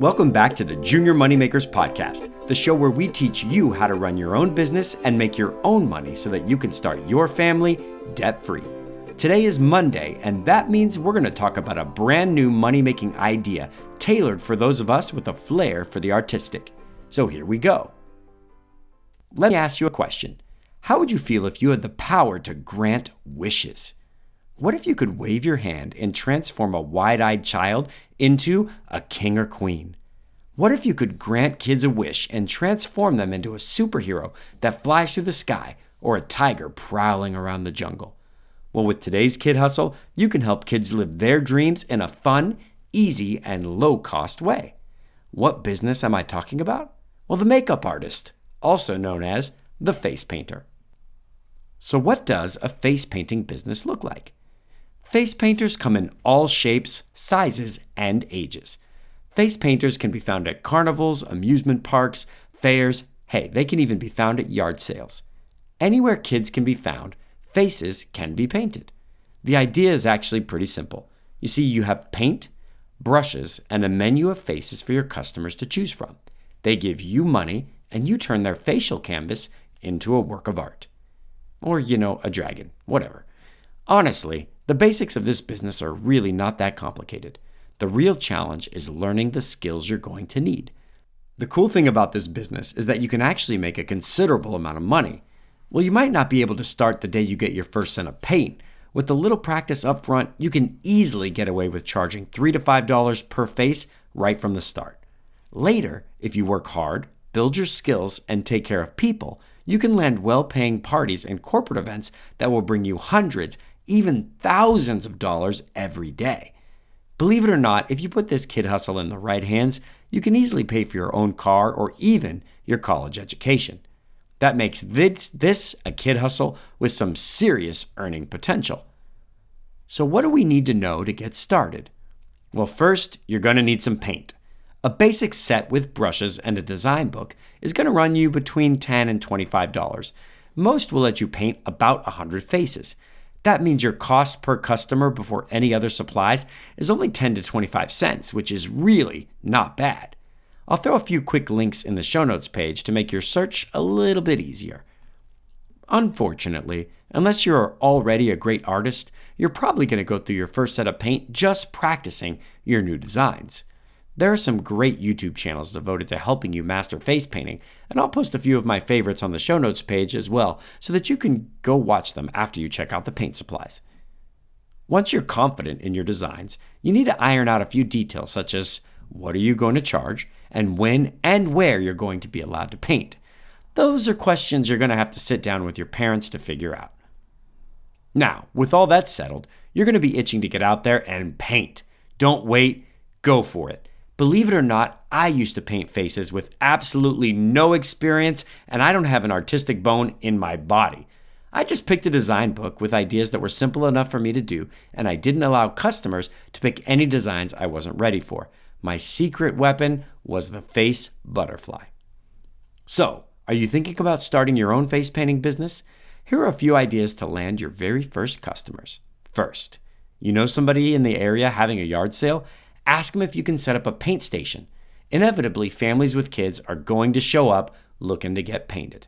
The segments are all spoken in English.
Welcome back to the Junior Moneymakers Podcast, the show where we teach you how to run your own business and make your own money so that you can start your family debt-free. Today is Monday, and that means we're going to talk about a brand new money-making idea tailored for those of us with a flair for the artistic. So here we go. Let me ask you a question. How would you feel if you had the power to grant wishes? What if you could wave your hand and transform a wide-eyed child into a king or queen? What if you could grant kids a wish and transform them into a superhero that flies through the sky or a tiger prowling around the jungle? Well, with today's Kid Hustle, you can help kids live their dreams in a fun, easy, and low-cost way. What business am I talking about? Well, the makeup artist, also known as the face painter. So what does a face painting business look like? Face painters come in all shapes, sizes, and ages. Face painters can be found at carnivals, amusement parks, fairs. Hey, they can even be found at yard sales. Anywhere kids can be found, faces can be painted. The idea is actually pretty simple. You see, you have paint, brushes, and a menu of faces for your customers to choose from. They give you money, and you turn their facial canvas into a work of art. Or, a dragon, whatever. Honestly, the basics of this business are really not that complicated. The real challenge is learning the skills you're going to need. The cool thing about this business is that you can actually make a considerable amount of money. Well, you might not be able to start the day you get your first cent of paint. With a little practice up front, you can easily get away with charging $3 to $5 per face right from the start. Later, if you work hard, build your skills, and take care of people, you can land well-paying parties and corporate events that will bring you hundreds, even thousands of dollars every day. Believe it or not, if you put this kid hustle in the right hands, you can easily pay for your own car or even your college education. That makes this a kid hustle with some serious earning potential. So what do we need to know to get started? Well, first, you're going to need some paint. A basic set with brushes and a design book is going to run you between $10 and $25. Most will let you paint about 100 faces. That means your cost per customer before any other supplies is only 10 to 25 cents, which is really not bad. I'll throw a few quick links in the show notes page to make your search a little bit easier. Unfortunately, unless you're already a great artist, you're probably going to go through your first set of paint just practicing your new designs. There are some great YouTube channels devoted to helping you master face painting, and I'll post a few of my favorites on the show notes page as well so that you can go watch them after you check out the paint supplies. Once you're confident in your designs, you need to iron out a few details such as what are you going to charge and when and where you're going to be allowed to paint. Those are questions you're going to have to sit down with your parents to figure out. Now, with all that settled, you're going to be itching to get out there and paint. Don't wait, go for it. Believe it or not, I used to paint faces with absolutely no experience, and I don't have an artistic bone in my body. I just picked a design book with ideas that were simple enough for me to do, and I didn't allow customers to pick any designs I wasn't ready for. My secret weapon was the face butterfly. So, are you thinking about starting your own face painting business? Here are a few ideas to land your very first customers. First, you know somebody in the area having a yard sale? Ask them if you can set up a paint station. Inevitably, families with kids are going to show up looking to get painted.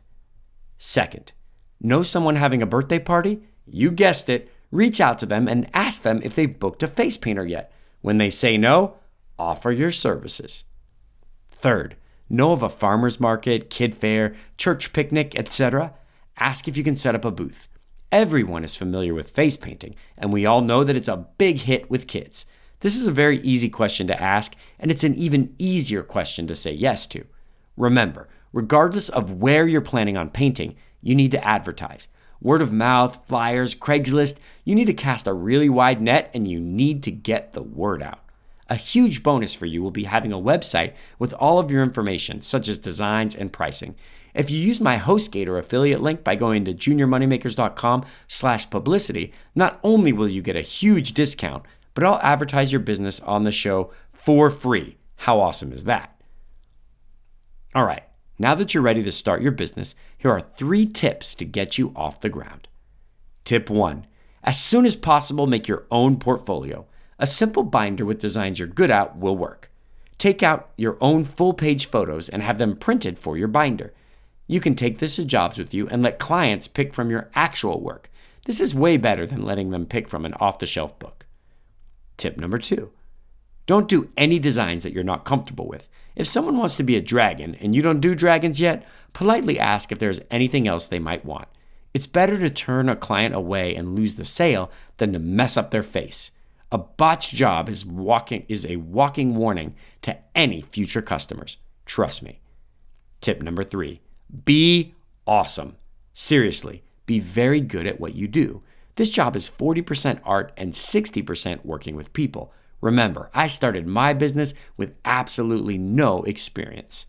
Second, know someone having a birthday party? You guessed it. Reach out to them and ask them if they've booked a face painter yet. When they say no, offer your services. Third, know of a farmer's market, kid fair, church picnic, etc. Ask if you can set up a booth. Everyone is familiar with face painting, and we all know that it's a big hit with kids. This is a very easy question to ask, and it's an even easier question to say yes to. Remember, regardless of where you're planning on painting, you need to advertise. Word of mouth, flyers, Craigslist, you need to cast a really wide net and you need to get the word out. A huge bonus for you will be having a website with all of your information, such as designs and pricing. If you use my HostGator affiliate link by going to juniormoneymakers.com/publicity, not only will you get a huge discount, but I'll advertise your business on the show for free. How awesome is that? All right, now that you're ready to start your business, here are 3 tips to get you off the ground. Tip 1, as soon as possible, make your own portfolio. A simple binder with designs you're good at will work. Take out your own full-page photos and have them printed for your binder. You can take this to jobs with you and let clients pick from your actual work. This is way better than letting them pick from an off-the-shelf book. Tip number 2. Don't do any designs that you're not comfortable with. If someone wants to be a dragon and you don't do dragons yet, politely ask if there's anything else they might want. It's better to turn a client away and lose the sale than to mess up their face. A botched job is a walking warning to any future customers. Trust me. Tip number 3. Be awesome. Seriously, be very good at what you do. This job is 40% art and 60% working with people. Remember, I started my business with absolutely no experience.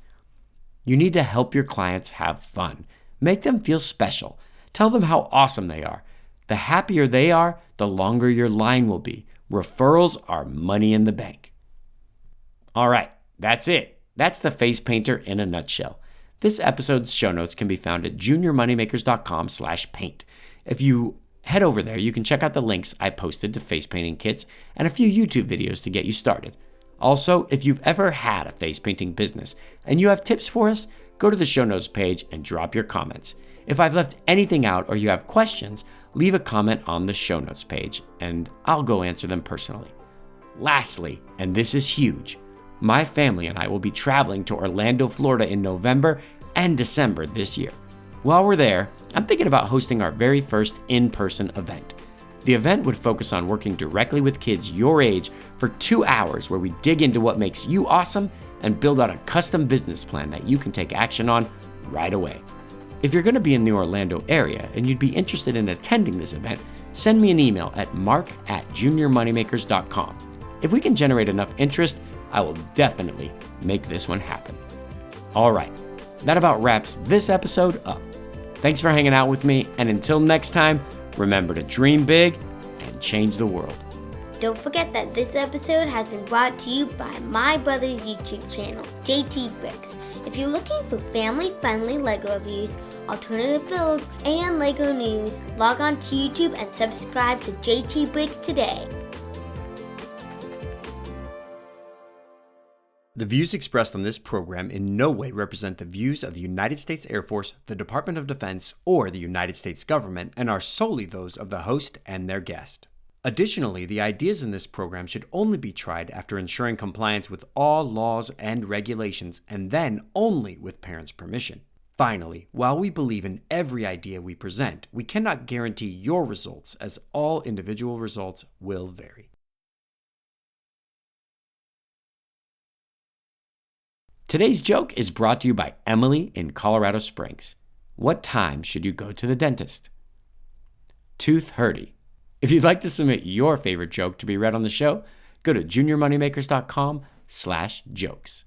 You need to help your clients have fun. Make them feel special. Tell them how awesome they are. The happier they are, the longer your line will be. Referrals are money in the bank. All right, that's it. That's the face painter in a nutshell. This episode's show notes can be found at juniormoneymakers.com/paint. If you head over there, you can check out the links I posted to face painting kits and a few YouTube videos to get you started. Also, if you've ever had a face painting business and you have tips for us, go to the show notes page and drop your comments. If I've left anything out or you have questions, leave a comment on the show notes page and I'll go answer them personally. Lastly, and this is huge, my family and I will be traveling to Orlando, Florida in November and December this year. While we're there, I'm thinking about hosting our very first in-person event. The event would focus on working directly with kids your age for 2 hours where we dig into what makes you awesome and build out a custom business plan that you can take action on right away. If you're going to be in the Orlando area and you'd be interested in attending this event, send me an email at mark@juniormoneymakers.com. If we can generate enough interest, I will definitely make this one happen. All right, that about wraps this episode up. Thanks for hanging out with me, and until next time, remember to dream big and change the world. Don't forget that this episode has been brought to you by my brother's YouTube channel, JT Bricks. If you're looking for family-friendly LEGO reviews, alternative builds, and LEGO news, log on to YouTube and subscribe to JT Bricks today. The views expressed on this program in no way represent the views of the United States Air Force, the Department of Defense, or the United States government, and are solely those of the host and their guest. Additionally, the ideas in this program should only be tried after ensuring compliance with all laws and regulations, and then only with parents' permission. Finally, while we believe in every idea we present, we cannot guarantee your results, as all individual results will vary. Today's joke is brought to you by Emily in Colorado Springs. What time should you go to the dentist? 2:30. If you'd like to submit your favorite joke to be read on the show, go to juniormoneymakers.com/jokes.